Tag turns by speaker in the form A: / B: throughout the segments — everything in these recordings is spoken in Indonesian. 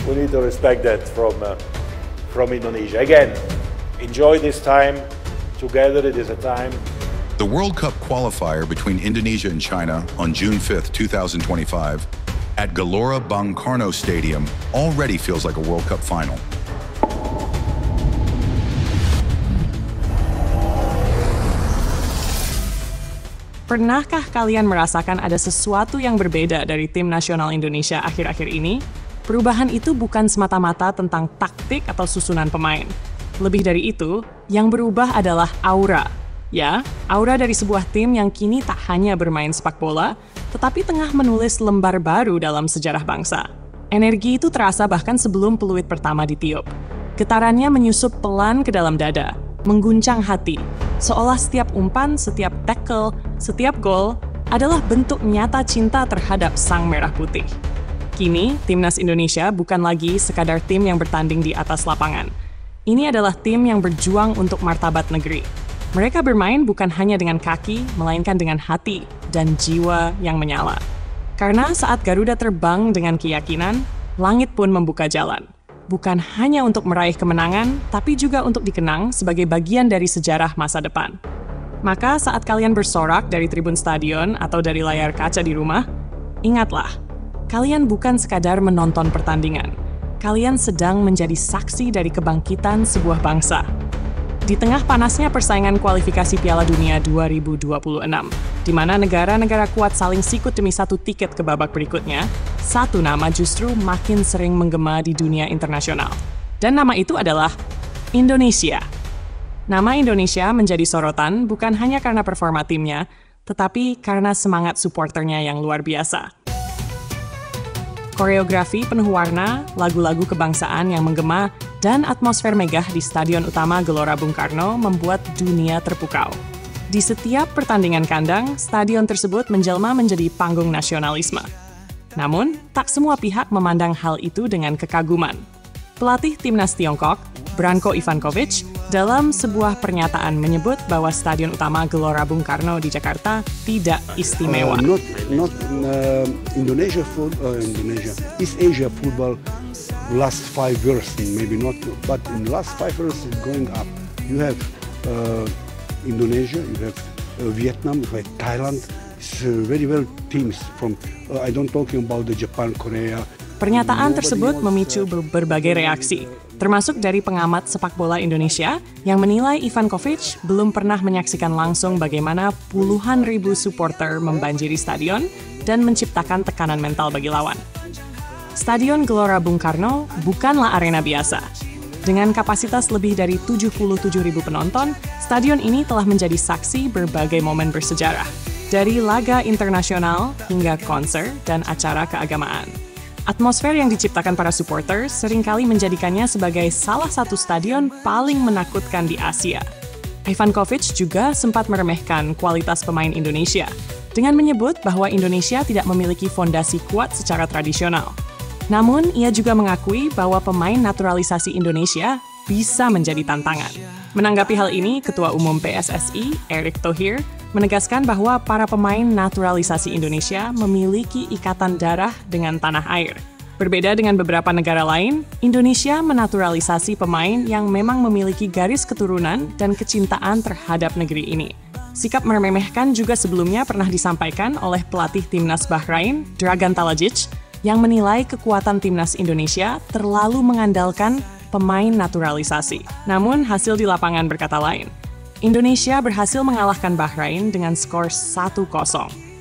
A: We need to respect that from Indonesia. Again, enjoy this time together. It is a time.
B: The World Cup qualifier between Indonesia and China on June 5th, 2025 at Gelora Bung Karno Stadium already feels like a World Cup final.
C: Pernahkah kalian merasakan ada sesuatu yang berbeda dari tim nasional Indonesia akhir-akhir ini? Perubahan itu bukan semata-mata tentang taktik atau susunan pemain. Lebih dari itu, yang berubah adalah aura. Ya, aura dari sebuah tim yang kini tak hanya bermain sepak bola, tetapi tengah menulis lembar baru dalam sejarah bangsa. Energi itu terasa bahkan sebelum peluit pertama ditiup. Getarannya menyusup pelan ke dalam dada, mengguncang hati, seolah setiap umpan, setiap tackle, setiap gol adalah bentuk nyata cinta terhadap sang merah putih. Kini, timnas Indonesia bukan lagi sekadar tim yang bertanding di atas lapangan. Ini adalah tim yang berjuang untuk martabat negeri. Mereka bermain bukan hanya dengan kaki, melainkan dengan hati dan jiwa yang menyala. Karena saat Garuda terbang dengan keyakinan, langit pun membuka jalan. Bukan hanya untuk meraih kemenangan, tapi juga untuk dikenang sebagai bagian dari sejarah masa depan. Maka saat kalian bersorak dari tribun stadion atau dari layar kaca di rumah, ingatlah, kalian bukan sekadar menonton pertandingan. Kalian sedang menjadi saksi dari kebangkitan sebuah bangsa. Di tengah panasnya persaingan kualifikasi Piala Dunia 2026, di mana negara-negara kuat saling sikut demi satu tiket ke babak berikutnya, satu nama justru makin sering menggema di dunia internasional. Dan nama itu adalah Indonesia. Nama Indonesia menjadi sorotan bukan hanya karena performa timnya, tetapi karena semangat supporternya yang luar biasa. Koreografi penuh warna, lagu-lagu kebangsaan yang menggema, dan atmosfer megah di Stadion Utama Gelora Bung Karno membuat dunia terpukau. Di setiap pertandingan kandang, stadion tersebut menjelma menjadi panggung nasionalisme. Namun, tak semua pihak memandang hal itu dengan kekaguman. Pelatih timnas Tiongkok, Branko Ivankovic, dalam sebuah pernyataan menyebut bahwa Stadion Utama Gelora Bung Karno di Jakarta tidak istimewa.
D: Indonesia, East Asia football last 5 years, maybe not, but in the last 5 years it's going up. You have Indonesia, you have Vietnam, you have Thailand. It's very well teams from. I don't talking about the Japan, Korea.
C: Pernyataan tersebut memicu berbagai reaksi, termasuk dari pengamat sepak bola Indonesia yang menilai Ivankovic belum pernah menyaksikan langsung bagaimana puluhan ribu supporter membanjiri stadion dan menciptakan tekanan mental bagi lawan. Stadion Gelora Bung Karno bukanlah arena biasa. Dengan kapasitas lebih dari 77.000 penonton, stadion ini telah menjadi saksi berbagai momen bersejarah, dari laga internasional hingga konser dan acara keagamaan. Atmosfer yang diciptakan para supporter seringkali menjadikannya sebagai salah satu stadion paling menakutkan di Asia. Ivankovic juga sempat meremehkan kualitas pemain Indonesia, dengan menyebut bahwa Indonesia tidak memiliki fondasi kuat secara tradisional. Namun, ia juga mengakui bahwa pemain naturalisasi Indonesia bisa menjadi tantangan. Menanggapi hal ini, Ketua Umum PSSI, Erick Thohir, menegaskan bahwa para pemain naturalisasi Indonesia memiliki ikatan darah dengan tanah air. Berbeda dengan beberapa negara lain, Indonesia menaturalisasi pemain yang memang memiliki garis keturunan dan kecintaan terhadap negeri ini. Sikap meremehkan juga sebelumnya pernah disampaikan oleh pelatih timnas Bahrain, Dragan Talajic, yang menilai kekuatan timnas Indonesia terlalu mengandalkan pemain naturalisasi. Namun, hasil di lapangan berkata lain. Indonesia berhasil mengalahkan Bahrain dengan skor 1-0,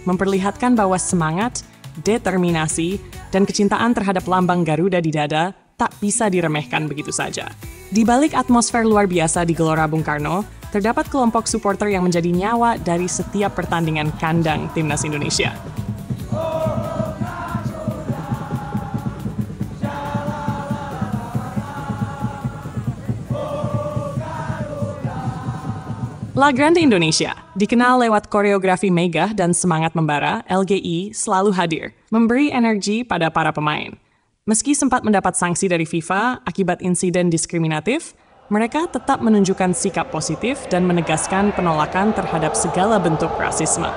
C: memperlihatkan bahwa semangat, determinasi, dan kecintaan terhadap lambang Garuda di dada tak bisa diremehkan begitu saja. Di balik atmosfer luar biasa di Gelora Bung Karno, terdapat kelompok supporter yang menjadi nyawa dari setiap pertandingan kandang timnas Indonesia. La Grande Indonesia, dikenal lewat koreografi megah dan semangat membara, LGI selalu hadir, memberi energi pada para pemain. Meski sempat mendapat sanksi dari FIFA akibat insiden diskriminatif, mereka tetap menunjukkan sikap positif dan menegaskan penolakan terhadap segala bentuk rasisme.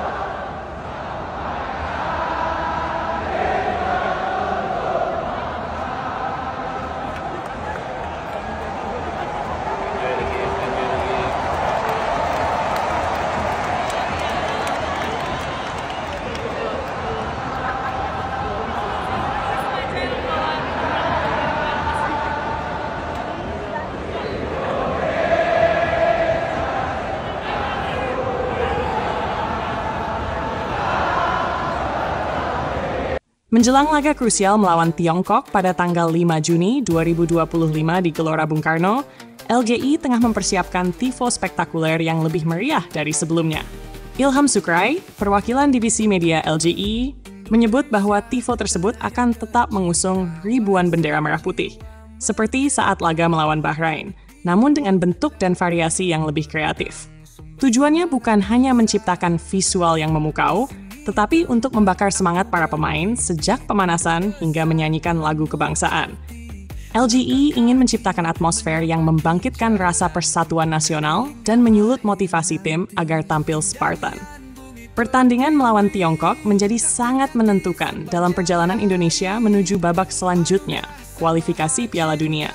C: Menjelang laga krusial melawan Tiongkok pada tanggal 5 Juni 2025 di Gelora Bung Karno, LGI tengah mempersiapkan tifo spektakuler yang lebih meriah dari sebelumnya. Ilham Sukrai, perwakilan divisi media LGI, menyebut bahwa tifo tersebut akan tetap mengusung ribuan bendera merah putih, seperti saat laga melawan Bahrain, namun dengan bentuk dan variasi yang lebih kreatif. Tujuannya bukan hanya menciptakan visual yang memukau, tetapi untuk membakar semangat para pemain sejak pemanasan hingga menyanyikan lagu kebangsaan. LGI ingin menciptakan atmosfer yang membangkitkan rasa persatuan nasional dan menyulut motivasi tim agar tampil Spartan. Pertandingan melawan Tiongkok menjadi sangat menentukan dalam perjalanan Indonesia menuju babak selanjutnya, kualifikasi Piala Dunia.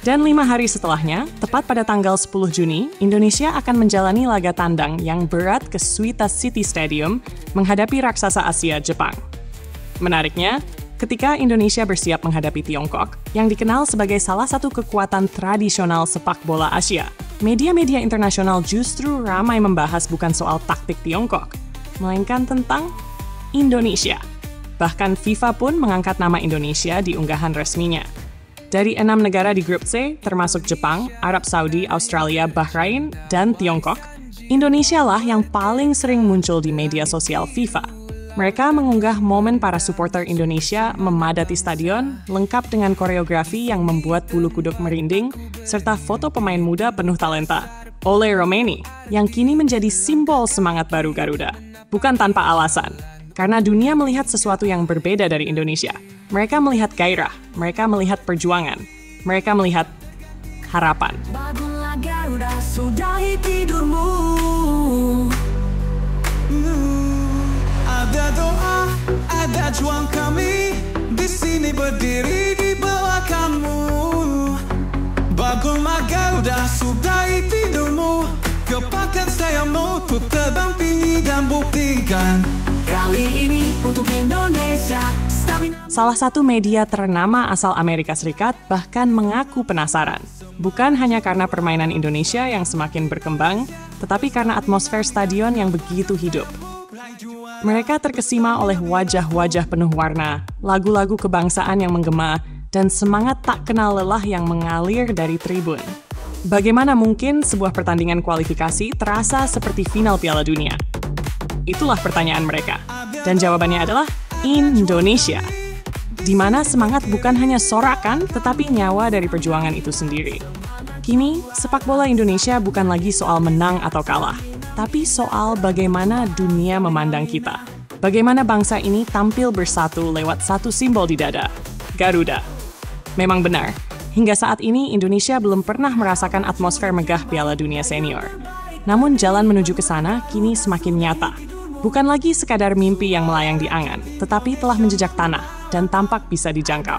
C: Dan 5 hari setelahnya, tepat pada tanggal 10 Juni, Indonesia akan menjalani laga tandang yang berat ke Suita City Stadium menghadapi raksasa Asia, Jepang. Menariknya, ketika Indonesia bersiap menghadapi Tiongkok, yang dikenal sebagai salah satu kekuatan tradisional sepak bola Asia, media-media internasional justru ramai membahas bukan soal taktik Tiongkok, melainkan tentang Indonesia. Bahkan FIFA pun mengangkat nama Indonesia di unggahan resminya. Dari 6 negara di grup C, termasuk Jepang, Arab Saudi, Australia, Bahrain, dan Tiongkok, Indonesia lah yang paling sering muncul di media sosial FIFA. Mereka mengunggah momen para supporter Indonesia memadati stadion, lengkap dengan koreografi yang membuat bulu kuduk merinding, serta foto pemain muda penuh talenta, Ole Romeni, yang kini menjadi simbol semangat baru Garuda. Bukan tanpa alasan, karena dunia melihat sesuatu yang berbeda dari Indonesia. Mereka melihat gairah, mereka melihat perjuangan, mereka melihat harapan.
E: Bangunlah Garuda, sudahi tidurmu. Ada doa, ada juang kami, di sini berdiri di belakangmu. Bangunlah Garuda, sudahi tidurmu, gepatkan sayapmu, untuk terdampingi dan buktikan. Kali ini untuk Indonesia.
C: Salah satu media ternama asal Amerika Serikat bahkan mengaku penasaran. Bukan hanya karena permainan Indonesia yang semakin berkembang, tetapi karena atmosfer stadion yang begitu hidup. Mereka terkesima oleh wajah-wajah penuh warna, lagu-lagu kebangsaan yang menggema, dan semangat tak kenal lelah yang mengalir dari tribun. Bagaimana mungkin sebuah pertandingan kualifikasi terasa seperti final Piala Dunia? Itulah pertanyaan mereka. Dan jawabannya adalah Indonesia, di mana semangat bukan hanya sorakan, tetapi nyawa dari perjuangan itu sendiri. Kini, sepak bola Indonesia bukan lagi soal menang atau kalah, tapi soal bagaimana dunia memandang kita. Bagaimana bangsa ini tampil bersatu lewat satu simbol di dada, Garuda. Memang benar, hingga saat ini Indonesia belum pernah merasakan atmosfer megah Piala Dunia Senior. Namun jalan menuju ke sana kini semakin nyata. Bukan lagi sekadar mimpi yang melayang di angan, tetapi telah menjejak tanah dan tampak bisa dijangkau.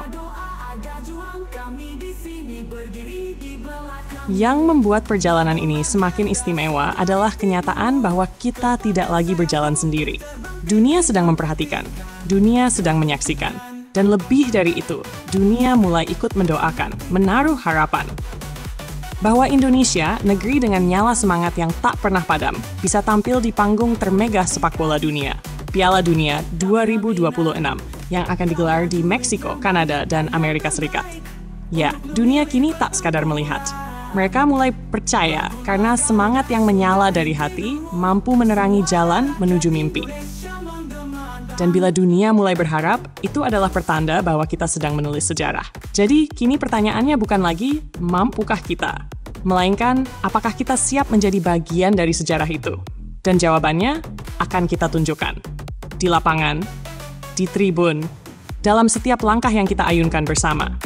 C: Yang membuat perjalanan ini semakin istimewa adalah kenyataan bahwa kita tidak lagi berjalan sendiri. Dunia sedang memperhatikan, dunia sedang menyaksikan, dan lebih dari itu, dunia mulai ikut mendoakan, menaruh harapan. Bahwa Indonesia, negeri dengan nyala semangat yang tak pernah padam, bisa tampil di panggung termegah sepak bola dunia, Piala Dunia 2026, yang akan digelar di Meksiko, Kanada, dan Amerika Serikat. Ya, dunia kini tak sekadar melihat. Mereka mulai percaya karena semangat yang menyala dari hati mampu menerangi jalan menuju mimpi. Dan bila dunia mulai berharap, itu adalah pertanda bahwa kita sedang menulis sejarah. Jadi, kini pertanyaannya bukan lagi, mampukah kita? Melainkan, apakah kita siap menjadi bagian dari sejarah itu? Dan jawabannya akan kita tunjukkan. Di lapangan, di tribun, dalam setiap langkah yang kita ayunkan bersama.